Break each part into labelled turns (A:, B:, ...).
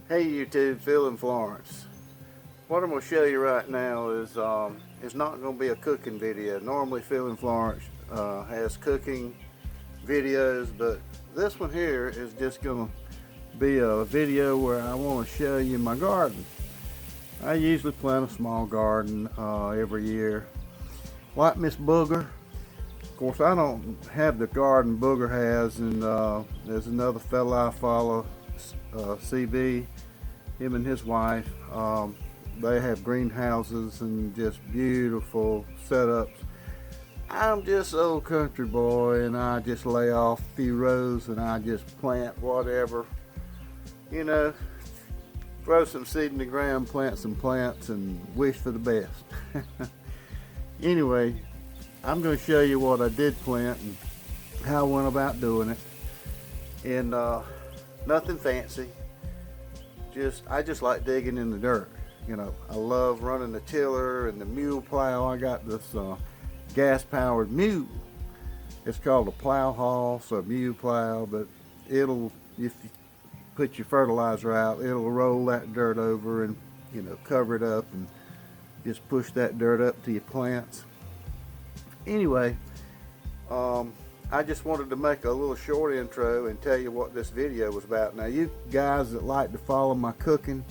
A: Hey YouTube, Phil and Florence. What I'm going to show you right now is it's not going to be a cooking video. Normally Phil and Florence has cooking videos, but this one here is just going to be a video where I want to show you my garden. I usually plant a small garden every year. Like Miss Booger. Of course, I don't have the garden Booger has, and there's another fella I follow, CB, him and his wife. They have greenhouses and just beautiful setups. I'm just an old country boy, and I just lay off a few rows and I just plant whatever, you know, throw some seed in the ground, plant some plants, and wish for the best. Anyway, I'm going to show you what I did plant and how I went about doing it. And nothing fancy. I just like digging in the dirt. You know, I love running the tiller and the mule plow. I got this gas-powered mule. It's called a plow horse or mule plow, but it'll, if you put your fertilizer out, it'll roll that dirt over and, you know, cover it up and just push that dirt up to your plants. Anyway, I just wanted to make a little short intro and tell you what this video was about. Now, you guys that like to follow my cooking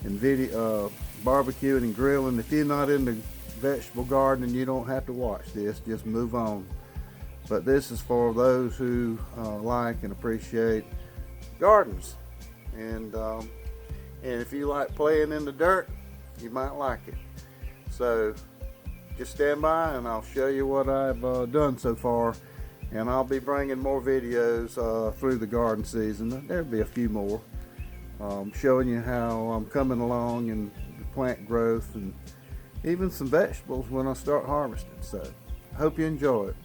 A: and video, barbecuing and grilling, if you're not in the vegetable gardening, you don't have to watch this, just move on. But this is for those who like and appreciate gardens, and if you like playing in the dirt, you might like it. So just stand by and I'll show you what I've done so far, and I'll be bringing more videos through the garden season. There'll be a few more showing you how I'm coming along and the plant growth, and even some vegetables when I start harvesting. So I hope you enjoy it.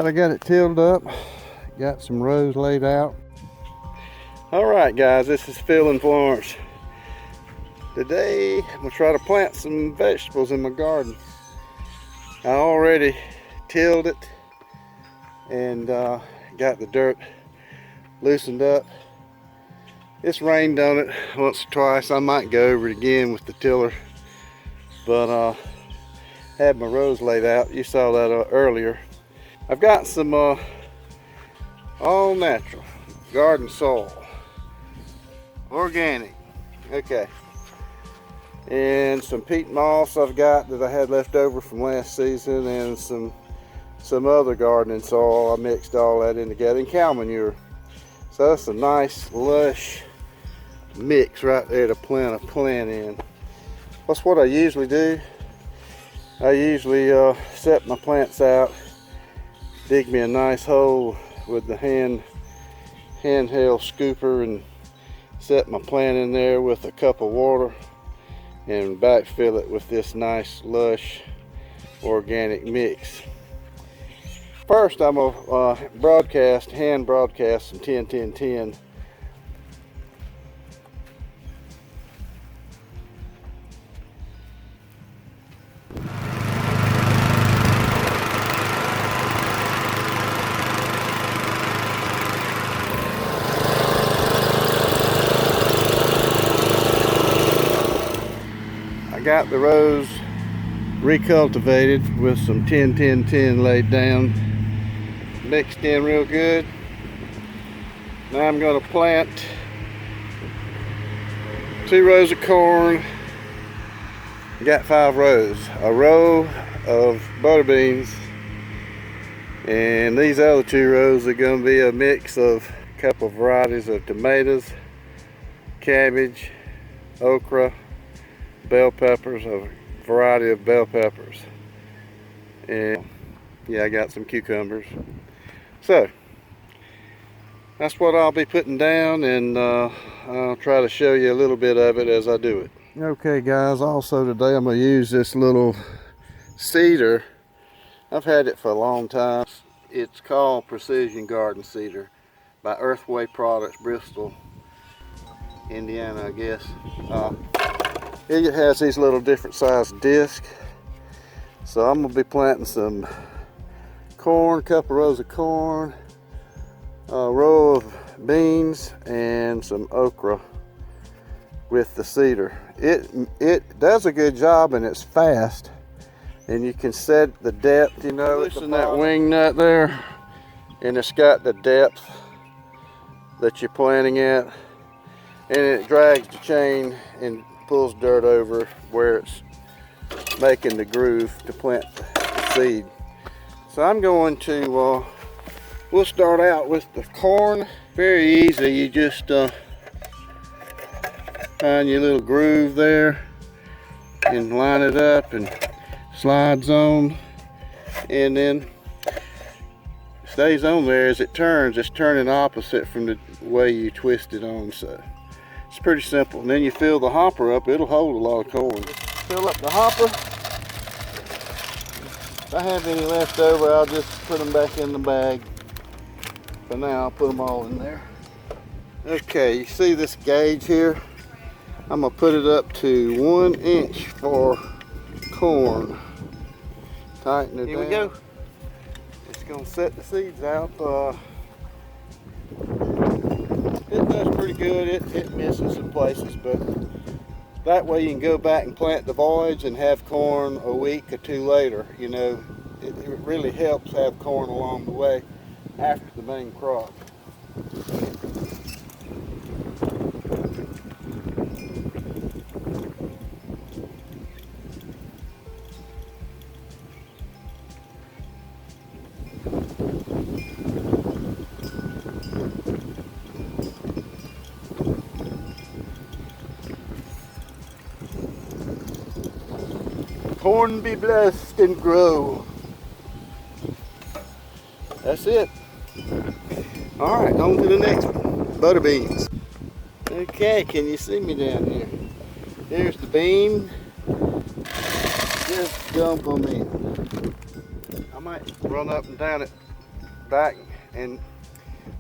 A: I got it tilled up, got some rows laid out. Alright guys, this is Phil and Florence. Today I'm going to try to plant some vegetables in my garden. I already tilled it and got the dirt loosened up. It's rained on it once or twice. I might go over it again with the tiller, but had my rows laid out. You saw that earlier. I've got some all natural garden soil, organic, okay, and some peat moss I've got that I had left over from last season, and some other gardening soil. I mixed all that in together, and cow manure. So that's a nice lush mix right there to plant a plant in. That's what I usually do. I usually set my plants out, dig me a nice hole with the handheld scooper, and set my plant in there with a cup of water and backfill it with this nice lush organic mix. First, I'm gonna hand broadcast some 10-10-10. I got the rows recultivated with some 10-10-10 laid down, mixed in real good. Now I'm going to plant 2 rows of corn. I got 5 rows, a row of butter beans, and these other 2 rows are going to be a mix of a couple of varieties of tomatoes, cabbage, okra, bell peppers, a variety of bell peppers, and yeah, I got some cucumbers. So that's what I'll be putting down, and I'll try to show you a little bit of it as I do it. Okay guys, also today I'm going to use this little cedar. I've had it for a long time. It's called Precision Garden Cedar by Earthway Products, Bristol, Indiana, I guess. It has these little different sized discs. So I'm going to be planting some corn, a couple rows of corn, a row of beans, and some okra with the cedar. It does a good job, and it's fast, and you can set the depth, you know. Loosen that wing nut there, and it's got the depth that you're planting at, and it drags the chain and pulls dirt over where it's making the groove to plant the seed. So I'm going to we'll start out with the corn. Very easy. You just find your little groove there and line it up and slides on, and then stays on there as it turns. It's turning opposite from the way you twist it on, so it's pretty simple. And then you fill the hopper up. It'll hold a lot of corn. Fill up the hopper. If I have any left over, I'll just put them back in the bag. For now, I'll put them all in there. Okay, you see this gauge here? I'm gonna put it up to 1 inch for corn. Tighten it down. Here we go. It's gonna set the seeds out. It does pretty good. It misses some places, but that way you can go back and plant the voids and have corn a week or 2 later. You know, it really helps have corn along the way after the main crop. Corn be blessed and grow. That's it. All right, on to the next one. Butter beans. Okay, can you see me down here? Here's the bean. Just dump them in. I might run up and down it back and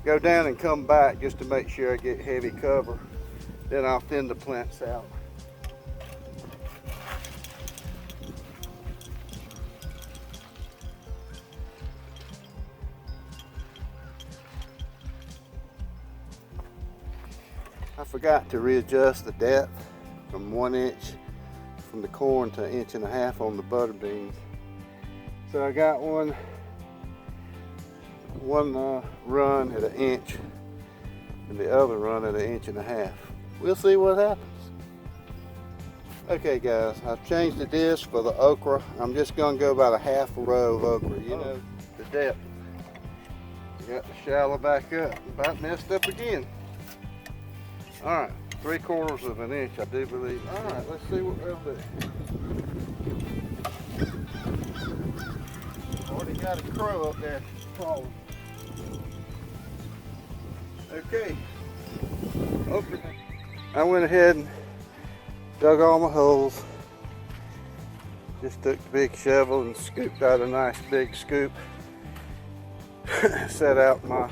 A: go down and come back just to make sure I get heavy cover. Then I'll thin the plants out. I forgot to readjust the depth from 1 inch from the corn to 1.5 inches on the butter beans. So I got one run at 1 inch and the other run at 1.5 inches. We'll see what happens. Okay guys, I've changed the disc for the okra. I'm just gonna go about 1/2 row of okra, you know, the depth. Got the shallow back up, about messed up again. All right, 3/4 inch, I do believe. All right, let's see what we'll do. Already got a crow up there calling. Okay, I went ahead and Dug all my holes. Just took the big shovel and scooped out a nice big scoop. Set out my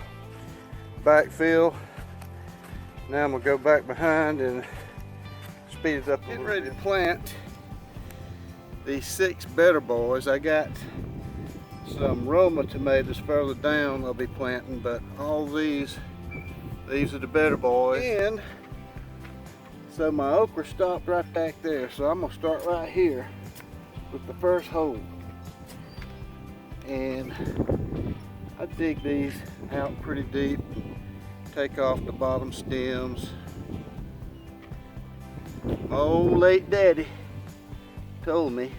A: backfill. Now I'm gonna go back behind and speed it up. Getting ready to plant these 6 better boys. I got some Roma tomatoes further down I'll be planting, but all these are the better boys. And so my okra stopped right back there, so I'm gonna start right here with the first hole. And I dig these out pretty deep, take off the bottom stems. My old late daddy told me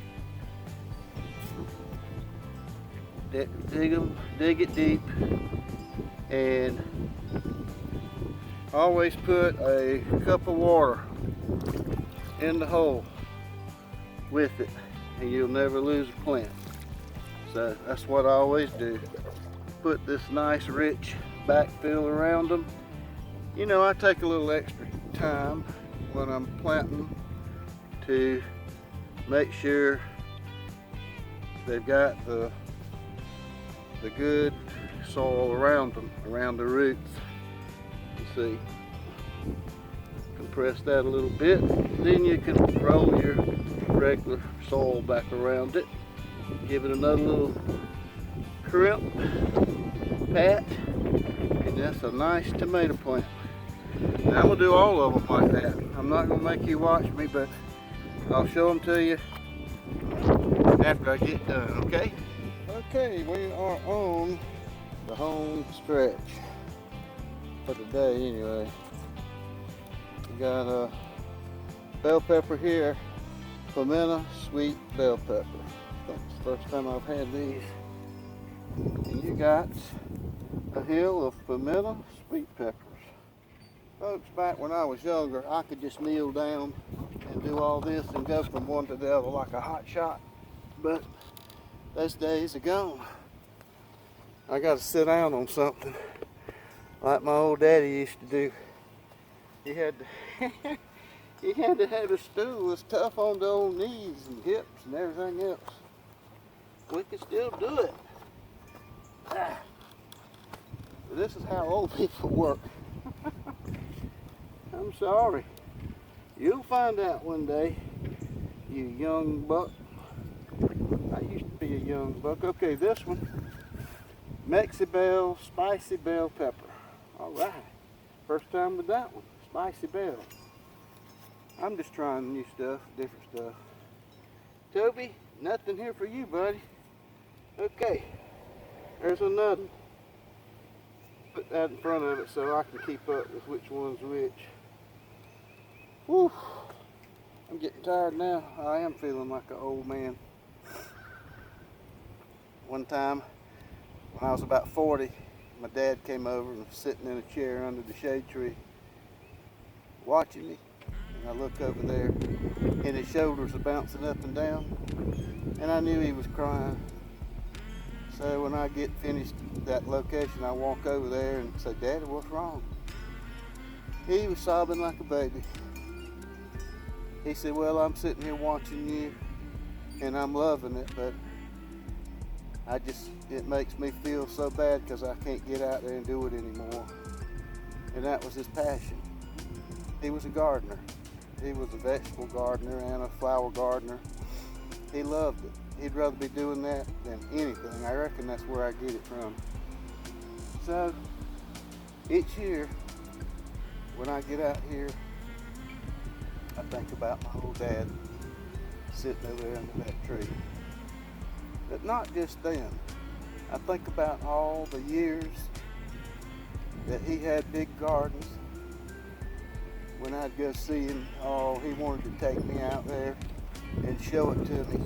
A: that dig it deep, and always put a cup of water in the hole with it, and you'll never lose a plant. So that's what I always do. Put this nice rich backfill around them. You know, I take a little extra time when I'm planting to make sure they've got the good soil around them, around the roots. You see, compress that a little bit. Then you can roll your regular soil back around it. Give it another little crimp, pat, and that's a nice tomato plant. Now I'm gonna do all of them like that. I'm not gonna make you watch me, but I'll show them to you after I get done, okay? Okay, we are on the home stretch for the day anyway. We got a bell pepper here, pimento sweet bell pepper. That's the first time I've had these. And you got a hill of pimento sweet peppers. Folks, back when I was younger, I could just kneel down and do all this and go from one to the other like a hot shot. But those days are gone. I got to sit down on something like my old daddy used to do. He had to, he had to have a stool that's tough on the old knees and hips and everything else. We can still do it. But this is how old people work. I'm sorry. You'll find out one day, you young buck. I used to be a young buck. Okay, this one, Mexibel spicy bell pepper. All right, first time with that one, spicy bell. I'm just trying new stuff, different stuff. Toby, nothing here for you, buddy. Okay, there's another. Put that in front of it so I can keep up with which one's which. Whew, I'm getting tired now. I am feeling like an old man. One time, when I was about 40, my dad came over and was sitting in a chair under the shade tree watching me. And I look over there and his shoulders are bouncing up and down, and I knew he was crying. So when I get finished that location, I walk over there and say, "Daddy, what's wrong?" He was sobbing like a baby. He said, "Well, I'm sitting here watching you and I'm loving it, but it makes me feel so bad because I can't get out there and do it anymore." And that was his passion. He was a gardener. He was a vegetable gardener and a flower gardener. He loved it. He'd rather be doing that than anything. I reckon that's where I get it from. So each year when I get out here, I think about my old dad sitting over there under that tree. But not just then. I think about all the years that he had big gardens. When I'd go see him, he wanted to take me out there and show it to me.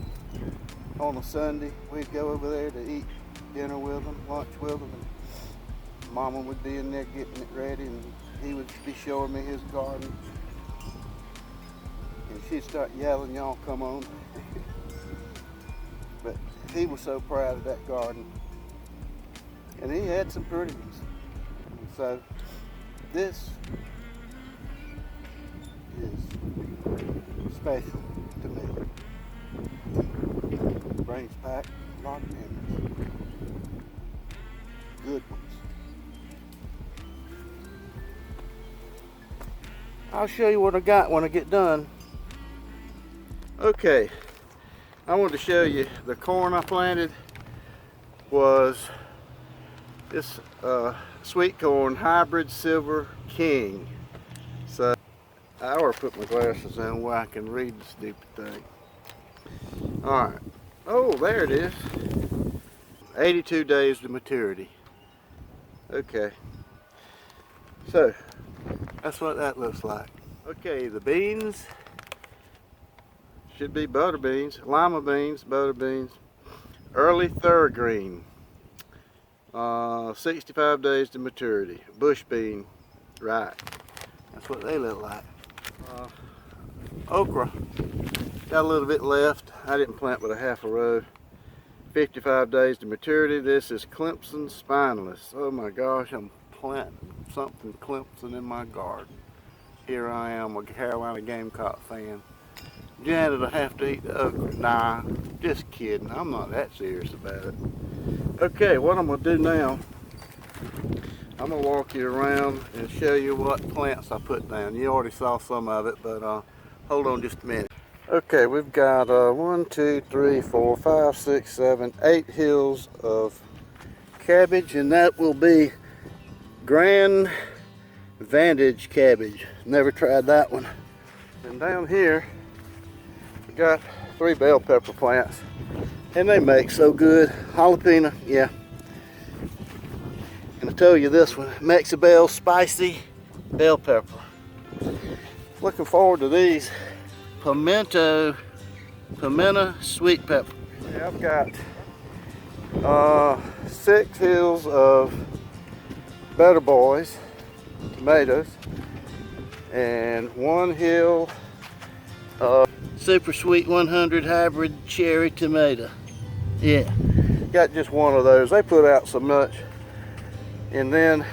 A: On a Sunday, we'd go over there to eat dinner with him, lunch with him, and Mama would be in there getting it ready, and he would be showing me his garden. And she'd start yelling, "Y'all come on." But he was so proud of that garden. And he had some pretty ones. And so this is special to me. Brings back a lot of memories. Good ones. I'll show you what I got when I get done. Okay, I wanted to show you the corn I planted was this sweet corn hybrid Silver King. So I ought to put my glasses on where I can read the stupid thing. Alright. Oh, there it is. 82 days to maturity. Okay. So, that's what that looks like. Okay, the beans should be butter beans, lima beans, butter beans, early third green. 65 days to maturity. Bush bean, right. That's what they look like. Okra, got a little bit left. I didn't plant but a half a row. 55 days to maturity. This is Clemson spineless. Oh my gosh, I'm planting something Clemson in my garden. Here I am, a Carolina Gamecock fan. Janet will have to eat the okra. Nah, just kidding. I'm not that serious about it. Okay, what I'm going to do now, I'm going to walk you around and show you what plants I put down. You already saw some of it, but hold on just a minute. Okay, we've got 1, 2, 3, 4, 5, 6, 7, 8 hills of cabbage, and that will be Grand Vantage cabbage. Never tried that one. And down here, we got 3 bell pepper plants, and they make so good. Jalapeno, yeah. And I told you this one, Maxwell spicy bell pepper. Looking forward to these. Pimento sweet pepper. Yeah, I've got 6 hills of Better Boys tomatoes and 1 hill of Super Sweet 100 hybrid cherry tomato. Yeah, got just one of those. They put out so much. And then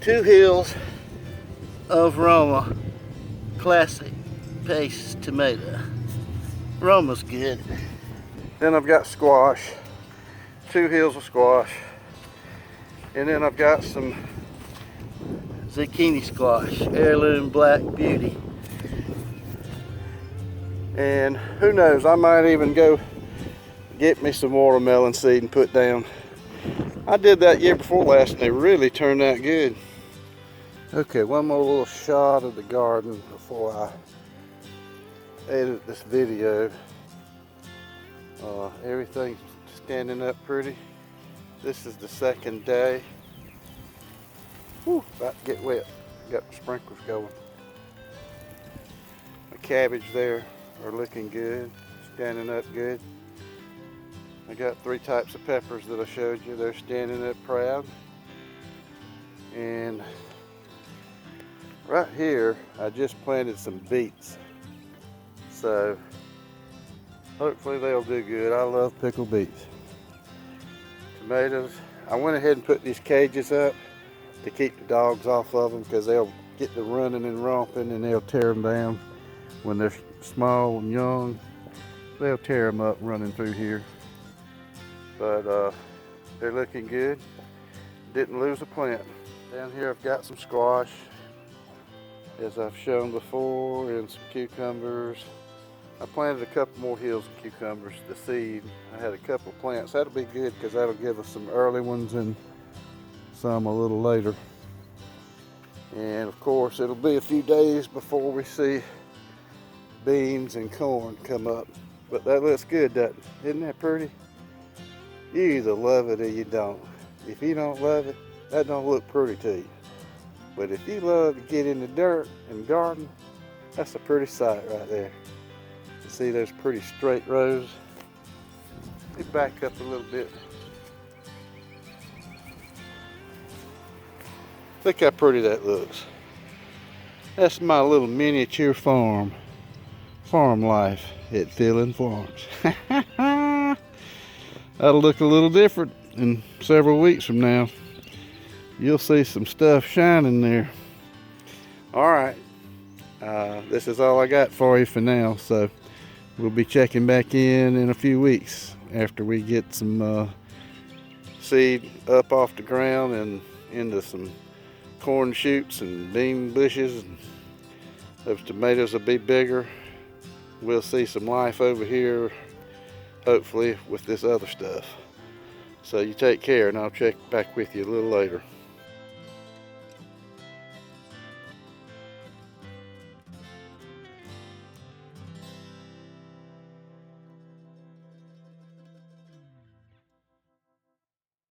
A: 2 hills of Roma classic paste tomato. Roma's good. Then I've got squash, 2 hills of squash, and then I've got some zucchini squash, heirloom black beauty. And who knows, I might even go get me some watermelon seed and put down. I did that year before last and they really turned out good. Okay, one more little shot of the garden before I edit this video. Everything's standing up pretty. This is the second day. Whew, about to get wet. Got the sprinklers going. The cabbage there are looking good, standing up good. I got 3 types of peppers that I showed you. They're standing up proud. And right here, I just planted some beets. So hopefully they'll do good. I love pickled beets. Tomatoes. I went ahead and put these cages up to keep the dogs off of them because they'll get to running and romping and they'll tear them down when they're small and young. They'll tear them up running through here. But they're looking good. Didn't lose a plant. Down here I've got some squash, as I've shown before, and some cucumbers. I planted a couple more hills of cucumbers to seed. I had a couple of plants. That'll be good because that'll give us some early ones and some a little later. And of course it'll be a few days before we see beans and corn come up. But that looks good, doesn't it? Isn't that pretty? You either love it or you don't. If you don't love it, that don't look pretty to you. But if you love to get in the dirt and garden, that's a pretty sight right there. You see those pretty straight rows? Let me back up a little bit. Look how pretty that looks. That's my little miniature farm life at Phil Florence. That'll look a little different in several weeks from now. You'll see some stuff shining there. All right, This is all I got for you for now, so we'll be checking back in a few weeks after we get some seed up off the ground and into some corn shoots and bean bushes. Those tomatoes will be bigger. We'll see some life over here, hopefully, with this other stuff. So you take care, and I'll check back with you a little later.